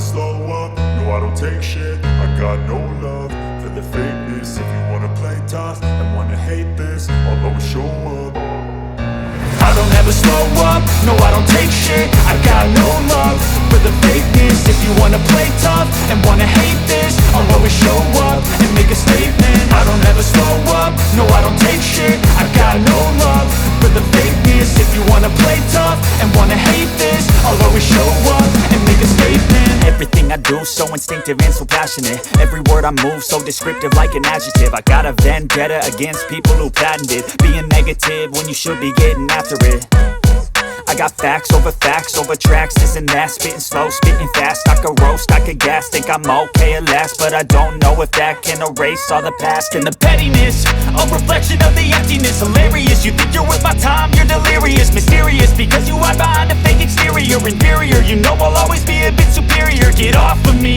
slow up, no I don't take shit. I got no love for the fakeness. If you wanna play tough and wanna hate this, I'll always show up. I don't ever slow up, no I don't take shit. I got no love for the fakeness. If you wanna play tough and wanna hate this, I'll always show up and make a statement. I don't ever slow up, no I don't take shit. I got no love for the fakeness. If you wanna play tough and wanna hate this, I'll always show up and make a statement. Everything I do so instinctive and so passionate. Every word I move so descriptive like an adjective. I got a vendetta against people who patented being negative when you should be getting after it. I got facts over tracks, this and that. Spitting slow, spitting fast. I could roast, I could gas. Think I'm okay at last, but I don't know if that can erase all the past. And the pettiness, a reflection of the emptiness. Hilarious, you think you're worth my time, you're delirious. Mysterious, because you hide behind a fake exterior. Inferior, you know I'll always be a bit superior. Get off of me,